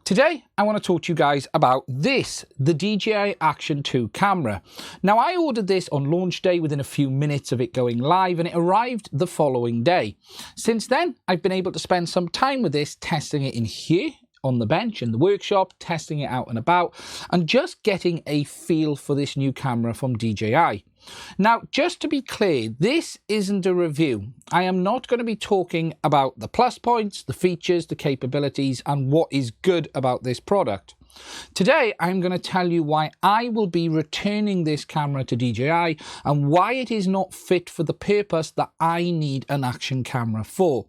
Today, I want to talk to you guys about this, the DJI Action 2 camera. Now, I ordered this on launch day within a few minutes of it going live, and it arrived the following day. Since then, I've been able to spend some time with this, testing it in here on the bench in the workshop, testing it out and about, and just getting a feel for this new camera from DJI. Now, just to be clear, this isn't a review. I am not going to be talking about the plus points, the features, the capabilities, and what is good about this product. Today, I'm going to tell you why I will be returning this camera to DJI and why it is not fit for the purpose that I need an action camera for.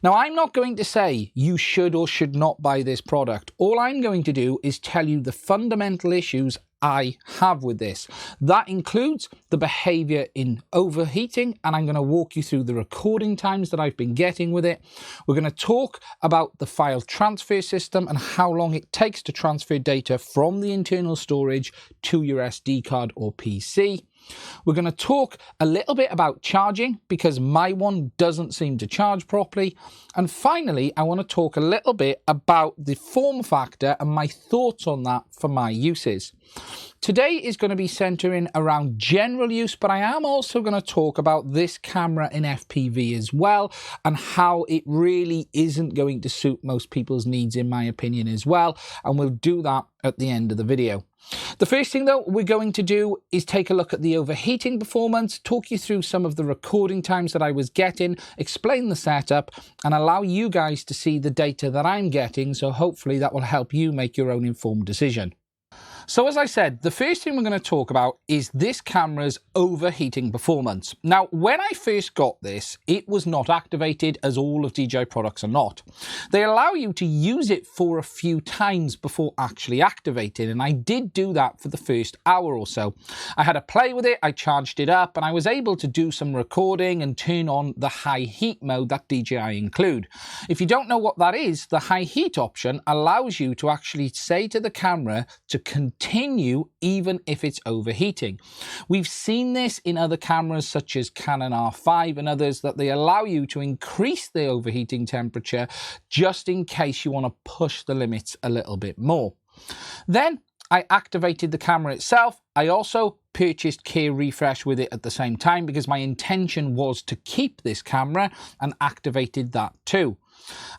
Now, I'm not going to say you should or should not buy this product. All I'm going to do is tell you the fundamental issues I have with this. That includes the behavior in overheating, and I'm going to walk you through the recording times that I've been getting with it. We're going to talk about the file transfer system and how long it takes to transfer data from the internal storage to your SD card or PC. We're going to talk a little bit about charging because my one doesn't seem to charge properly. And finally, I want to talk a little bit about the form factor and my thoughts on that for my uses. Today is going to be centering around general use, but I am also going to talk about this camera in FPV as well and how it really isn't going to suit most people's needs in my opinion as well. And we'll do that at the end of the video. The first thing though we're going to do is take a look at the overheating performance, talk you through some of the recording times that I was getting, explain the setup and allow you guys to see the data that I'm getting, so hopefully that will help you make your own informed decision. So as I said, the first thing we're going to talk about is this camera's overheating performance. Now, when I first got this, it was not activated, as all of DJI products are not. They allow you to use it for a few times before actually activating, and I did do that for the first hour or so. I had a play with it, I charged it up, and I was able to do some recording and turn on the high heat mode that DJI include. If you don't know what that is, the high heat option allows you to actually say to the camera to continue even if it's overheating. We've seen this in other cameras such as Canon R5 and others, that they allow you to increase the overheating temperature just in case you want to push the limits a little bit more. Then I activated the camera itself. I also purchased Care Refresh with it at the same time because my intention was to keep this camera, and activated that too.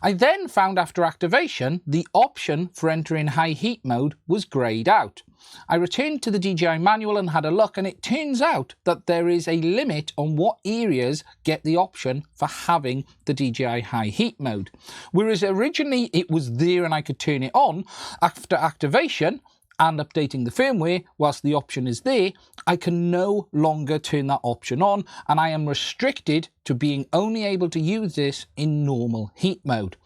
I then found after activation, the option for entering high heat mode was greyed out. I returned to the DJI manual and had a look, and it turns out that there is a limit on what areas get the option for having the DJI high heat mode. Whereas originally it was there and I could turn it on, after activation and updating the firmware, whilst the option is there, I can no longer turn that option on, and I am restricted to being only able to use this in normal heat mode.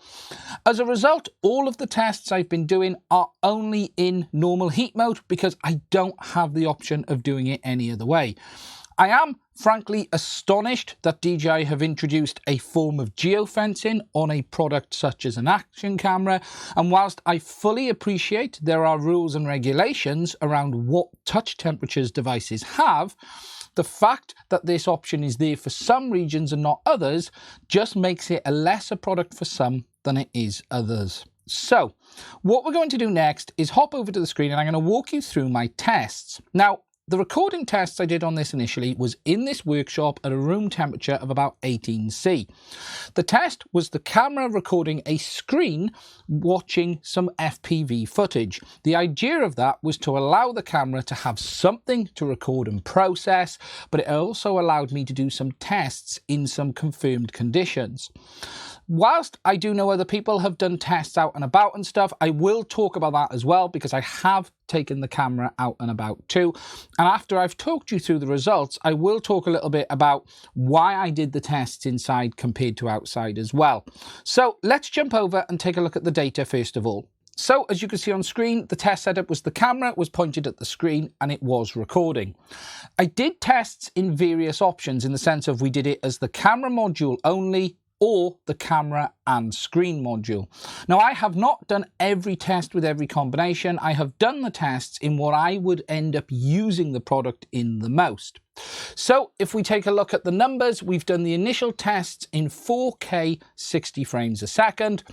As a result, all of the tests I've been doing are only in normal heat mode because I don't have the option of doing it any other way. I am frankly astonished that DJI have introduced a form of geofencing on a product such as an action camera, and whilst I fully appreciate there are rules and regulations around what touch temperatures devices have, the fact that this option is there for some regions and not others just makes it a lesser product for some than it is others. So what we're going to do next is hop over to the screen and I'm going to walk you through my tests. Now, the recording tests I did on this initially was in this workshop at a room temperature of about 18°C. The test was the camera recording a screen watching some FPV footage. The idea of that was to allow the camera to have something to record and process, but it also allowed me to do some tests in some confirmed conditions. Whilst I do know other people have done tests out and about and stuff, I will talk about that as well because I have taken the camera out and about too. And after I've talked you through the results, I will talk a little bit about why I did the tests inside compared to outside as well. So let's jump over and take a look at the data first of all. So as you can see on screen, the test setup was the camera was pointed at the screen and it was recording. I did tests in various options in the sense of we did it as the camera module only, or the camera and screen module. Now, I have not done every test with every combination. I have done the tests in what I would end up using the product in the most. So if we take a look at the numbers, we've done the initial tests in 4K 60 frames a second.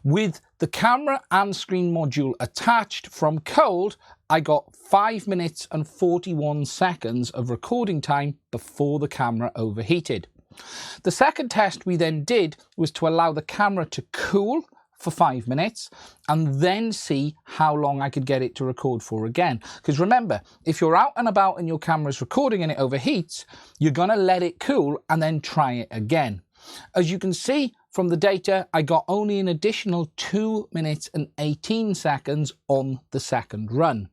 With the camera and screen module attached from cold, I got 5 minutes and 41 seconds of recording time before the camera overheated. The second test we then did was to allow the camera to cool for 5 minutes and then see how long I could get it to record for again. Because remember, if you're out and about and your camera's recording and it overheats, you're going to let it cool and then try it again. As you can see from the data, I got only an additional 2 minutes and 18 seconds on the second run.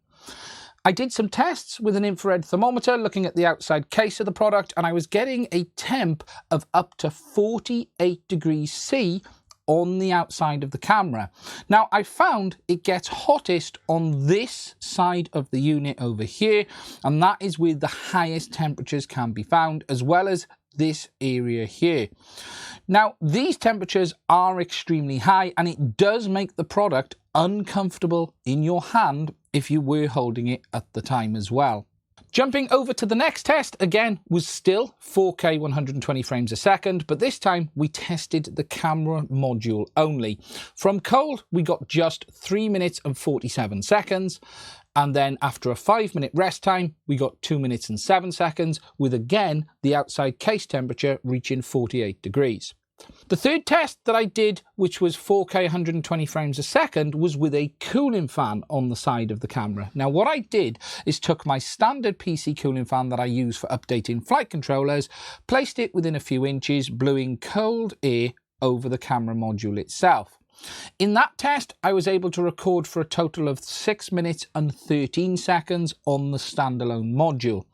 I did some tests with an infrared thermometer looking at the outside case of the product, and I was getting a temp of up to 48 degrees C on the outside of the camera. Now, I found it gets hottest on this side of the unit over here, and that is where the highest temperatures can be found, as well as this area here. Now, these temperatures are extremely high, and it does make the product uncomfortable in your hand if you were holding it at the time as well. Jumping over to the next test, again, was still 4K 120 frames a second, but this time we tested the camera module only. From cold, we got just 3 minutes and 47 seconds. And then after a 5-minute rest time, we got 2 minutes and 7 seconds, with again, the outside case temperature reaching 48 degrees. The third test that I did, which was 4K 120 frames a second, was with a cooling fan on the side of the camera. Now, what I did is took my standard PC cooling fan that I use for updating flight controllers, placed it within a few inches, blowing cold air over the camera module itself. In that test, I was able to record for a total of 6 minutes and 13 seconds on the standalone module.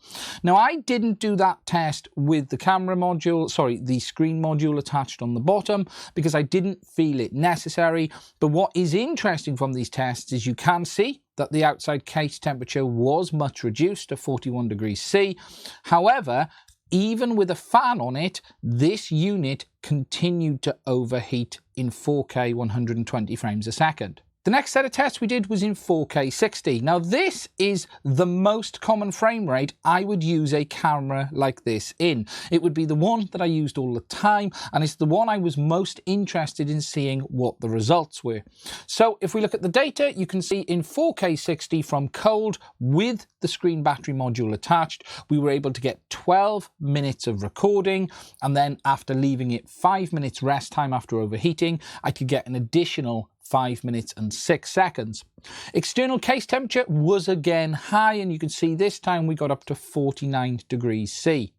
Now, I didn't do that test with the the screen module attached on the bottom, because I didn't feel it necessary. But what is interesting from these tests is you can see that the outside case temperature was much reduced to 41 degrees C. However, even with a fan on it, this unit continued to overheat in 4K 120 frames a second. The next set of tests we did was in 4K 60. Now, this is the most common frame rate I would use a camera like this in. It would be the one that I used all the time, and it's the one I was most interested in seeing what the results were. So if we look at the data, you can see in 4K 60 from cold with the screen battery module attached, we were able to get 12 minutes of recording, and then after leaving it 5 minutes rest time after overheating, I could get an additional 5 minutes and 6 seconds. External case temperature was again high, and you can see this time we got up to 49 degrees C.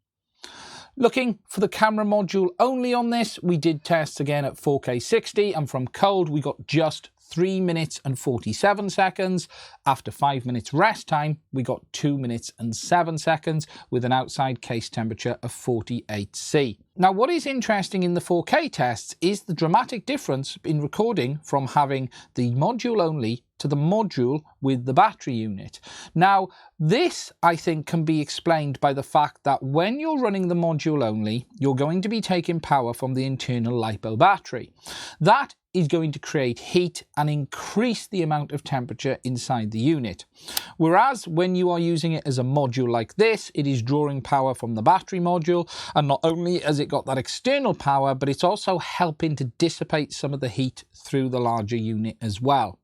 Looking for the camera module only on this, we did tests again at 4K 60, and from cold we got just 3 minutes and 47 seconds. After 5 minutes rest time, we got 2 minutes and 7 seconds with an outside case temperature of 48 C. Now, what is interesting in the 4K tests is the dramatic difference in recording from having the module only to the module with the battery unit. Now, this, I think, can be explained by the fact that when you're running the module only, you're going to be taking power from the internal LiPo battery. That is going to create heat and increase the amount of temperature inside the unit. Whereas when you are using it as a module like this, it is drawing power from the battery module, and not only has it got that external power, but it's also helping to dissipate some of the heat through the larger unit as well.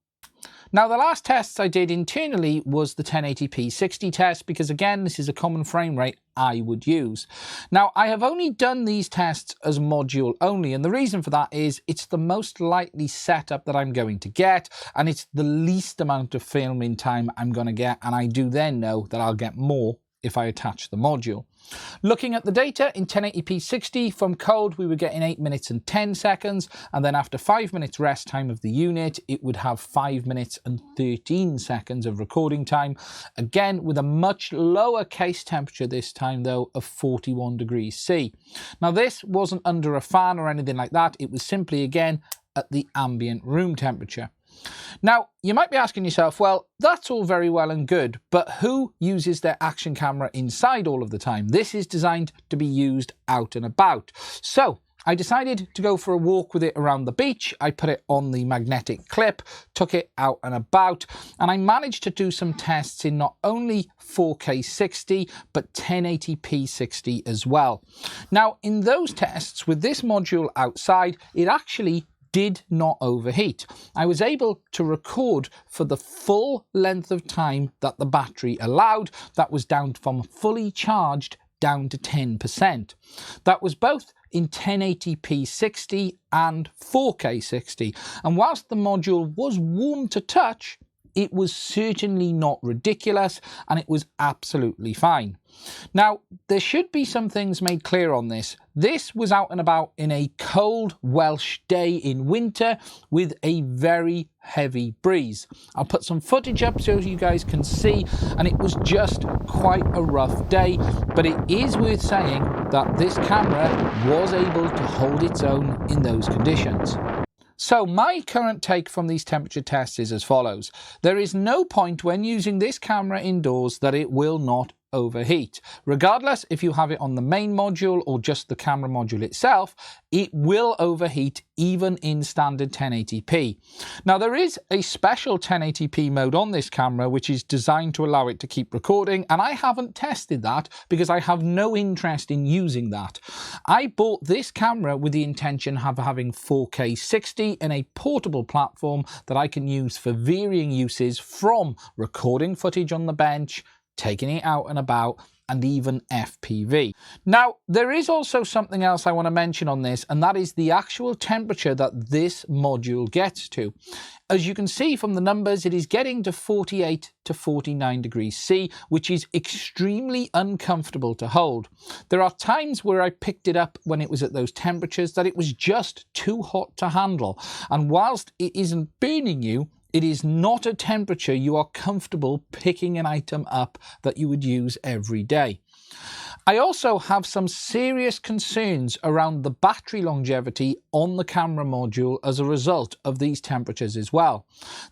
Now, the last tests I did internally was the 1080p 60 test, because again, this is a common frame rate I would use. Now, I have only done these tests as module only, and the reason for that is it's the most likely setup that I'm going to get, and it's the least amount of filming time I'm going to get, and I do then know that I'll get more if I attach the module. Looking at the data in 1080p 60 from cold, we were getting 8 minutes and 10 seconds, and then after 5 minutes rest time of the unit, it would have 5 minutes and 13 seconds of recording time, again with a much lower case temperature this time though of 41 degrees C. Now, this wasn't under a fan or anything like that, it was simply again at the ambient room temperature. Now, you might be asking yourself, well, that's all very well and good, but who uses their action camera inside all of the time? This is designed to be used out and about. So I decided to go for a walk with it around the beach. I put it on the magnetic clip, took it out and about, and I managed to do some tests in not only 4K 60, but 1080p 60 as well. Now, in those tests with this module outside, it actually did not overheat. I was able to record for the full length of time that the battery allowed. That was down from fully charged down to 10%. That was both in 1080p 60 and 4K 60. And whilst the module was warm to touch, it was certainly not ridiculous, and it was absolutely fine. Now, there should be some things made clear on this. This was out and about in a cold Welsh day in winter with a very heavy breeze. I'll put some footage up so you guys can see, and it was just quite a rough day, but it is worth saying that this camera was able to hold its own in those conditions. So my current take from these temperature tests is as follows. There is no point when using this camera indoors that it will not overheat. Regardless if you have it on the main module or just the camera module itself, it will overheat even in standard 1080p. Now, there is a special 1080p mode on this camera which is designed to allow it to keep recording, and I haven't tested that because I have no interest in using that. I bought this camera with the intention of having 4K 60 and a portable platform that I can use for varying uses, from recording footage on the bench, taking it out and about, and even FPV. Now, there is also something else I want to mention on this, and that is the actual temperature that this module gets to. As you can see from the numbers, it is getting to 48 to 49 degrees C, which is extremely uncomfortable to hold. There are times where I picked it up when it was at those temperatures that it was just too hot to handle. And whilst it isn't burning you, it is not a temperature you are comfortable picking an item up that you would use every day. I also have some serious concerns around the battery longevity on the camera module as a result of these temperatures as well.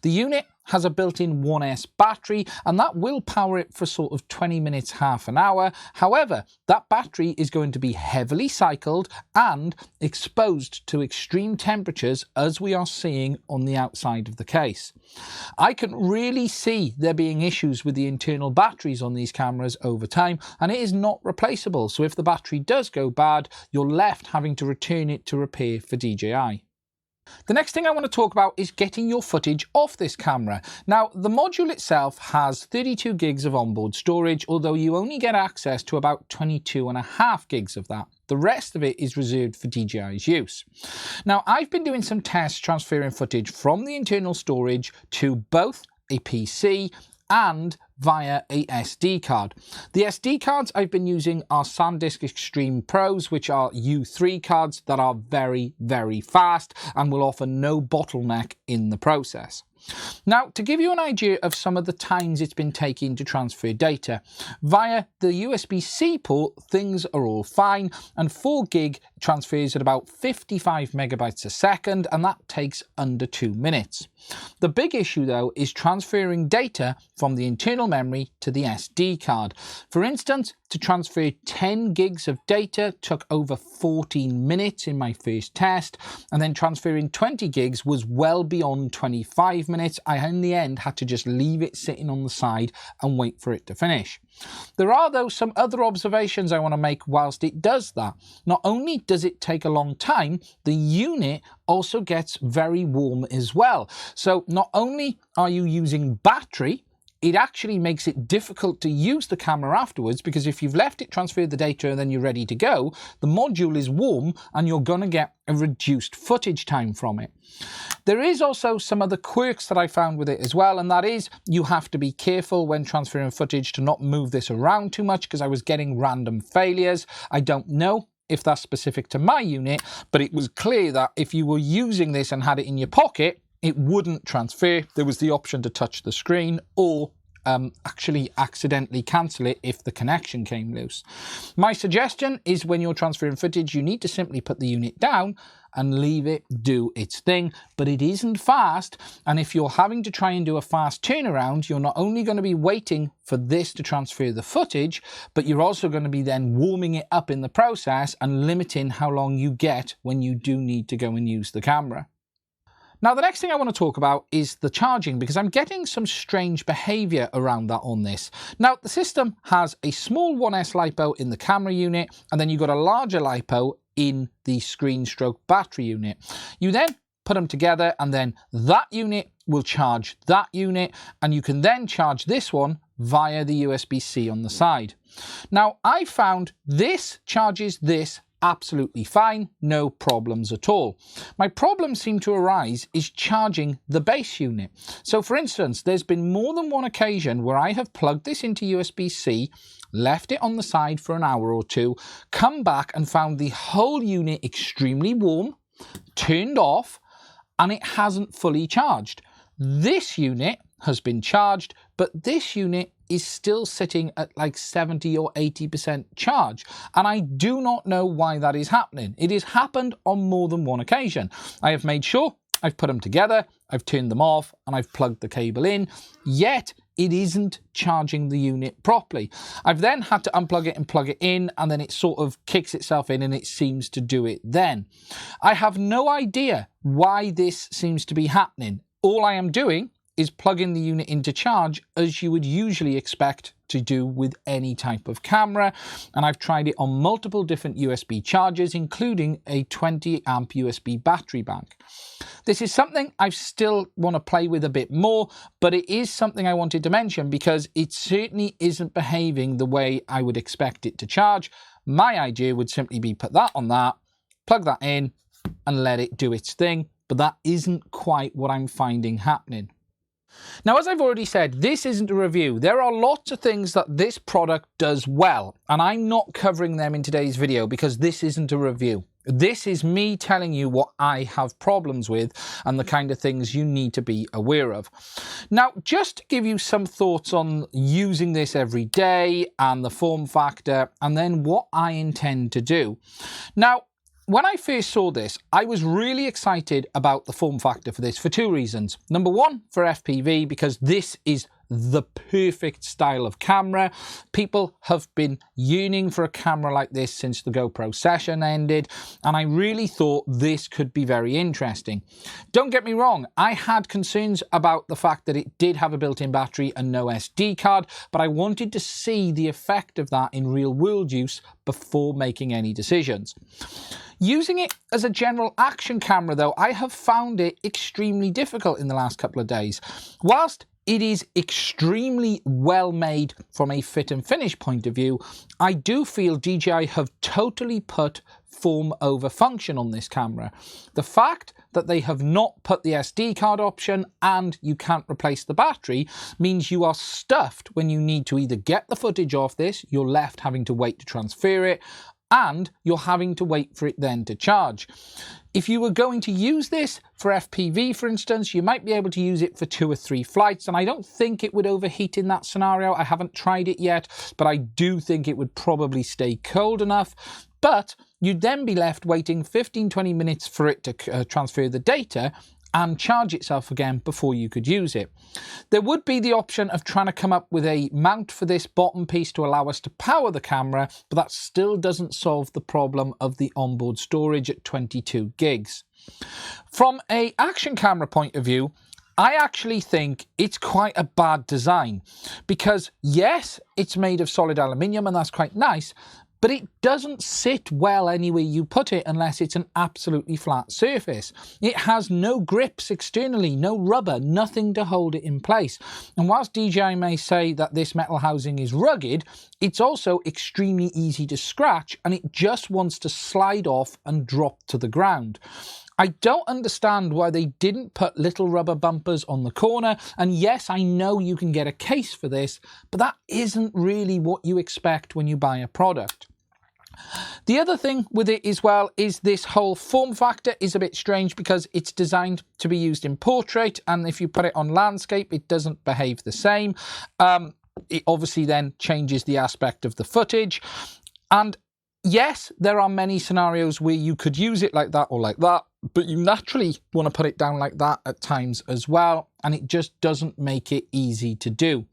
The unit has a built-in 1S battery, and that will power it for sort of 20 minutes, half an hour. However, that battery is going to be heavily cycled and exposed to extreme temperatures, as we are seeing on the outside of the case. I can really see there being issues with the internal batteries on these cameras over time, and it is not replaceable. So if the battery does go bad, you're left having to return it to repair for DJI. The next thing I want to talk about is getting your footage off this camera. Now, the module itself has 32 gigs of onboard storage, although you only get access to about 22.5 gigs of that. The rest of it is reserved for DJI's use. Now, I've been doing some tests transferring footage from the internal storage to both a PC and via a SD card. The SD cards I've been using are SanDisk Extreme Pros, which are U3 cards that are very, very fast and will offer no bottleneck in the process. Now, to give you an idea of some of the times it's been taking to transfer data, via the USB-C port, things are all fine, and 4 gig transfers at about 55 megabytes a second, and that takes under 2 minutes. The big issue, though, is transferring data from the internal memory to the SD card. For instance, to transfer 10 gigs of data took over 14 minutes in my first test, and then transferring 20 gigs was well beyond 25 minutes. I in the end had to just leave it sitting on the side and wait for it to finish. There are, though, some other observations I want to make whilst it does that. Not only does it take a long time, the unit also gets very warm as well. So not only are you using battery, it actually makes it difficult to use the camera afterwards, because if you've left it transfer the data and then you're ready to go, the module is warm and you're going to get a reduced footage time from it. There is also some other quirks that I found with it as well, and that is you have to be careful when transferring footage to not move this around too much, because I was getting random failures. I don't know if that's specific to my unit, but it was clear that if you were using this and had it in your pocket, it wouldn't transfer. There was the option to touch the screen or actually accidentally cancel it if the connection came loose. My suggestion is when you're transferring footage, you need to simply put the unit down and leave it do its thing. But it isn't fast, and if you're having to try and do a fast turnaround, you're not only going to be waiting for this to transfer the footage, but you're also going to be then warming it up in the process and limiting how long you get when you do need to go and use the camera. Now, the next thing I want to talk about is the charging, because I'm getting some strange behavior around that on this. Now, the system has a small 1S LiPo in the camera unit, and then you've got a larger LiPo in the screen stroke battery unit. You then put them together, and then that unit will charge that unit, and you can then charge this one via the USB-C on the side. Now, I found this charges this absolutely fine, no problems at all. My problem seemed to arise is charging the base unit. So for instance, there's been more than one occasion where I have plugged this into USB-C, left it on the side for an hour or two, come back and found the whole unit extremely warm, turned off, and it hasn't fully charged. This unit has been charged, but this unit is still sitting at like 70 or 80% charge. And I do not know why that is happening. It has happened on more than one occasion. I have made sure I've put them together, I've turned them off, and I've plugged the cable in, yet it isn't charging the unit properly. I've then had to unplug it and plug it in, and then it sort of kicks itself in and it seems to do it then. I have no idea why this seems to be happening. All I am doing is plugging the unit into charge as you would usually expect to do with any type of camera. And I've tried it on multiple different USB chargers, including a 20 amp USB battery bank. This is something I still want to play with a bit more, but it is something I wanted to mention because it certainly isn't behaving the way I would expect it to charge. My idea would simply be put that on that, plug that in, and let it do its thing. But that isn't quite what I'm finding happening. Now, as I've already said, this isn't a review. There are lots of things that this product does well, and I'm not covering them in today's video because this isn't a review. This is me telling you what I have problems with and the kind of things you need to be aware of. Now, just to give you some thoughts on using this every day and the form factor, and then what I intend to do. Now, when I first saw this, I was really excited about the form factor for this for two reasons. Number one, for FPV, because this is the perfect style of camera. People have been yearning for a camera like this since the GoPro session ended, and I really thought this could be very interesting. Don't get me wrong, I had concerns about the fact that it did have a built-in battery and no SD card, but I wanted to see the effect of that in real-world use before making any decisions. Using it as a general action camera, though, I have found it extremely difficult in the last couple of days. Whilst it is extremely well made from a fit and finish point of view, I do feel DJI have totally put form over function on this camera. The fact that they have not put the SD card option and you can't replace the battery means you are stuffed when you need to either get the footage off this, you're left having to wait to transfer it, and you're having to wait for it then to charge. If you were going to use this for FPV, for instance, you might be able to use it for 2 or 3 flights, and I don't think it would overheat in that scenario. I haven't tried it yet, but I do think it would probably stay cold enough. But you'd then be left waiting 15-20 minutes for it to transfer the data and charge itself again before you could use it. There would be the option of trying to come up with a mount for this bottom piece to allow us to power the camera, but that still doesn't solve the problem of the onboard storage at 22 gigs. From an action camera point of view, I actually think it's quite a bad design because yes, it's made of solid aluminium and that's quite nice, but it doesn't sit well anywhere you put it unless it's an absolutely flat surface. It has no grips externally, no rubber, nothing to hold it in place. And whilst DJI may say that this metal housing is rugged, it's also extremely easy to scratch and it just wants to slide off and drop to the ground. I don't understand why they didn't put little rubber bumpers on the corner, and yes, I know you can get a case for this, but that isn't really what you expect when you buy a product. The other thing with it as well is this whole form factor is a bit strange because it's designed to be used in portrait, and if you put it on landscape, it doesn't behave the same. It obviously then changes the aspect of the footage, and Yes, there are many scenarios where you could use it like that or like that, but you naturally want to put it down like that at times as well, and it just doesn't make it easy to do.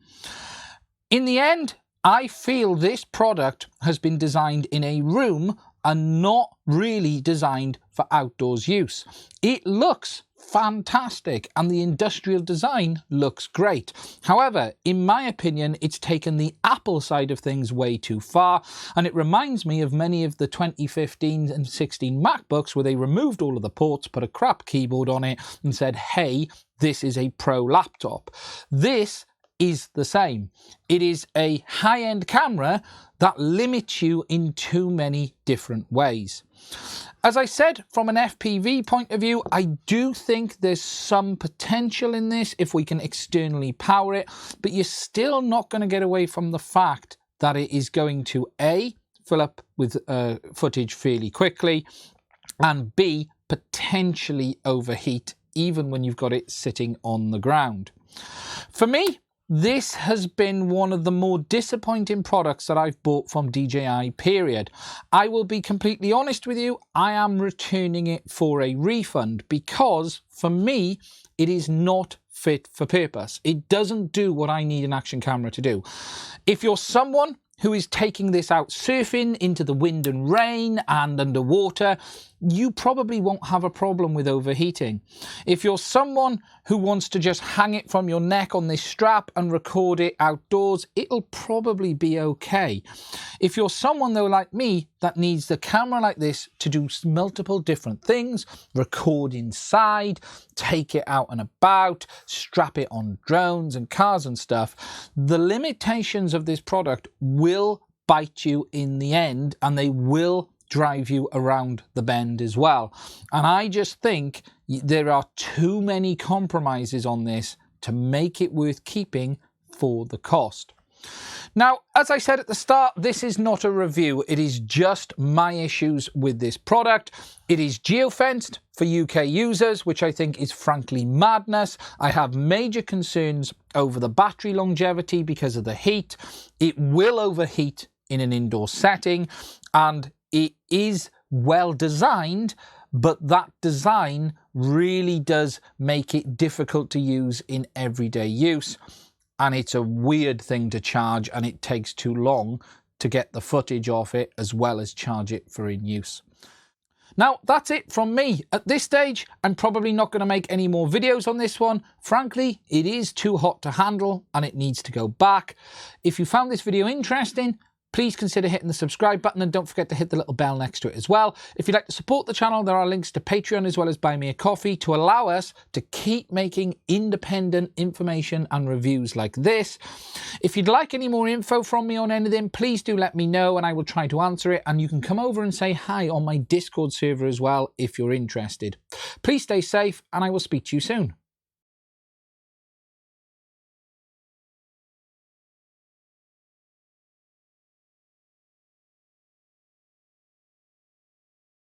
In the end, I feel this product has been designed in a room and not really designed for outdoors use. It looks fantastic and the industrial design looks great. However, in my opinion, it's taken the Apple side of things way too far, and it reminds me of many of the 2015 and 16 MacBooks where they removed all of the ports, put a crap keyboard on it and said, hey, this is a pro laptop. This is the same. It is a high-end camera that limits you in too many different ways. As I said, from an FPV point of view, I do think there's some potential in this if we can externally power it, but you're still not going to get away from the fact that it is going to A, fill up with footage fairly quickly, and B, potentially overheat even when you've got it sitting on the ground. For me, this has been one of the more disappointing products that I've bought from DJI, period. I will be completely honest with you, I am returning it for a refund because, for me, it is not fit for purpose. It doesn't do what I need an action camera to do. If you're someone who is taking this out surfing into the wind and rain and underwater, you probably won't have a problem with overheating. If you're someone who wants to just hang it from your neck on this strap and record it outdoors, it'll probably be okay. If you're someone though like me that needs the camera like this to do multiple different things, record inside, take it out and about, strap it on drones and cars and stuff, the limitations of this product will bite you in the end, and they will drive you around the bend as well. And I just think there are too many compromises on this to make it worth keeping for the cost. Now, as I said at the start, this is not a review. It is just my issues with this product. It is geofenced for UK users, which I think is frankly madness. I have major concerns over the battery longevity because of the heat. It will overheat in an indoor setting, and it is well designed, but that design really does make it difficult to use in everyday use. And it's a weird thing to charge, and it takes too long to get the footage off it as well as charge it for in use. Now, that's it from me. At this stage, I'm probably not going to make any more videos on this one. Frankly, it is too hot to handle and it needs to go back. If you found this video interesting, please consider hitting the subscribe button and don't forget to hit the little bell next to it as well. If you'd like to support the channel, there are links to Patreon as well as Buy Me a Coffee to allow us to keep making independent information and reviews like this. If you'd like any more info from me on anything, please do let me know and I will try to answer it. And you can come over and say hi on my Discord server as well if you're interested. Please stay safe and I will speak to you soon.